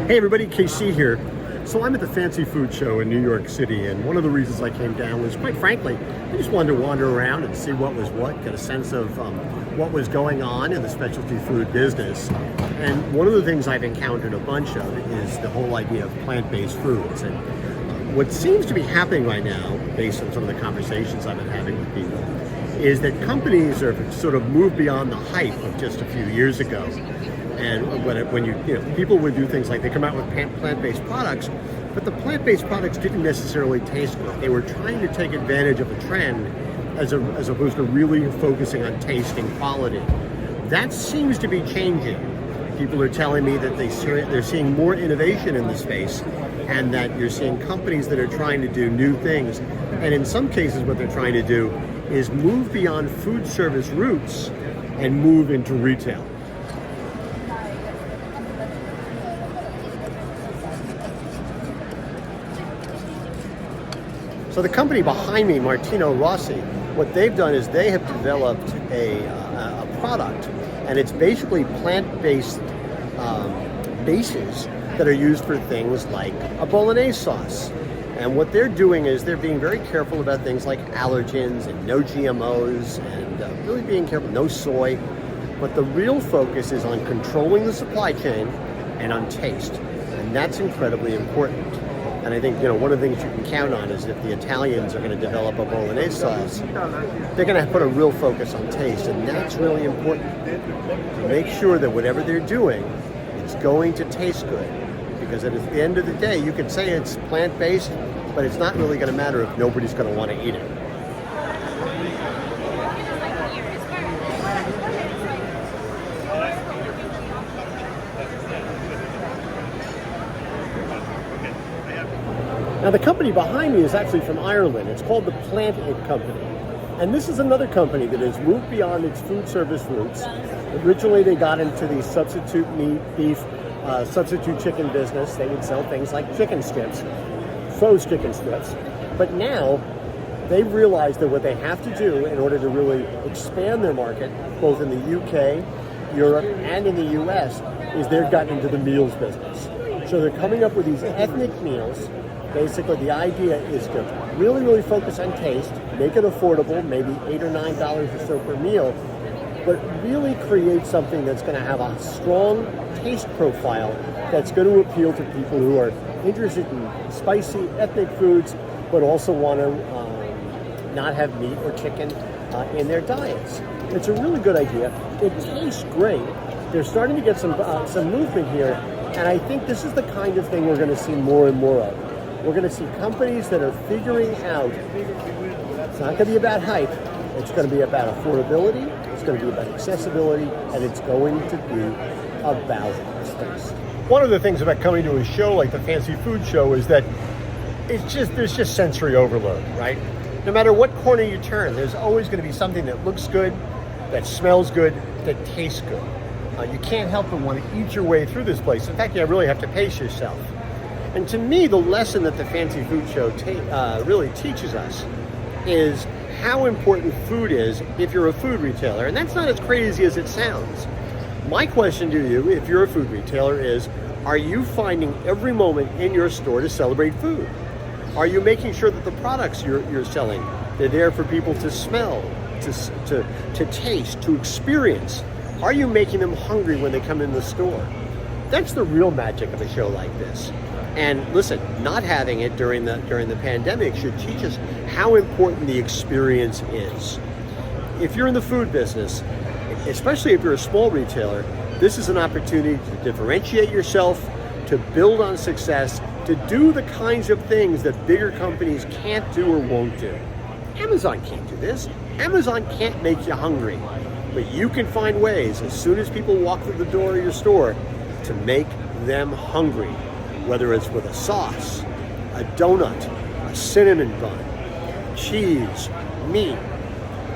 Hey everybody, KC here. So I'm at the Fancy Food Show in New York City, and one of the reasons I came down was, quite frankly, I just wanted to wander around and see what was what, get a sense of what was going on in the specialty food business. And one of the things I've encountered a bunch of is the whole idea of plant-based foods. And what seems to be happening right now, based on some of the conversations I've been having with people, is that companies are sort of moved beyond the hype of just a few years ago. And when you people would do things like they come out with plant-based products, but the plant-based products didn't necessarily taste good. They were trying to take advantage of a trend as opposed to really focusing on taste and quality. That seems to be changing. People are telling me that they're seeing more innovation in the space, and that you're seeing companies that are trying to do new things. And in some cases, what they're trying to do is move beyond food service roots and move into retail. So the company behind me, Martino Rossi, what they've done is they have developed a product, and it's basically plant-based bases that are used for things like a bolognese sauce. And what they're doing is they're being very careful about things like allergens and no GMOs, and really being careful, no soy. But the real focus is on controlling the supply chain and on taste, and that's incredibly important. And I think, one of the things you can count on is if the Italians are going to develop a bolognese sauce, they're going to put a real focus on taste, and that's really important. To make sure that whatever they're doing, it's going to taste good. Because at the end of the day, you can say it's plant-based, but it's not really going to matter if nobody's going to want to eat it. Now, the company behind me is actually from Ireland. It's called the Plant It Company. And this is another company that has moved beyond its food service roots. Originally, they got into the substitute meat, beef, substitute chicken business. They would sell things like chicken strips, froze chicken strips. But now, they've realized that what they have to do in order to really expand their market, both in the UK, Europe, and in the US, is they've gotten into the meals business. So they're coming up with these ethnic meals. Basically, the idea is to really, really focus on taste, make it affordable, maybe $8 or $9 or so per meal, but really create something that's going to have a strong taste profile that's going to appeal to people who are interested in spicy ethnic foods, but also want to not have meat or chicken in their diets. It's a really good idea. It tastes great. They're starting to get some movement here, and I think this is the kind of thing we're going to see more and more of. We're going to see companies that are figuring out it's not going to be about hype, it's going to be about affordability, it's going to be about accessibility, and it's going to be about space. One of the things about coming to a show like the Fancy Food Show is that there's just sensory overload, right? No matter what corner you turn, there's always going to be something that looks good, that smells good, that tastes good. You can't help but want to eat your way through this place. In fact, you really have to pace yourself. And to me, the lesson that the Fancy Food Show really teaches us is how important food is if you're a food retailer. And that's not as crazy as it sounds. My question to you, if you're a food retailer, is are you finding every moment in your store to celebrate food? Are you making sure that the products you're selling, they're there for people to smell, to taste, to experience? Are you making them hungry when they come in the store? That's the real magic of a show like this. And listen, not having it during the pandemic should teach us how important the experience is. If you're in the food business, especially if you're a small retailer, this is an opportunity to differentiate yourself, to build on success, to do the kinds of things that bigger companies can't do or won't do. Amazon can't do this. Amazon can't make you hungry. But you can find ways, as soon as people walk through the door of your store, to make them hungry. Whether it's with a sauce, a donut, a cinnamon bun, cheese, meat,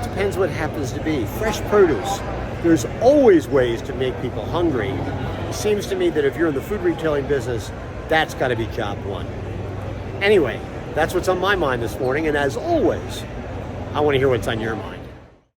depends what happens to be, fresh produce. There's always ways to make people hungry. It seems to me that if you're in the food retailing business, that's got to be job one. Anyway, that's what's on my mind this morning, and as always, I want to hear what's on your mind.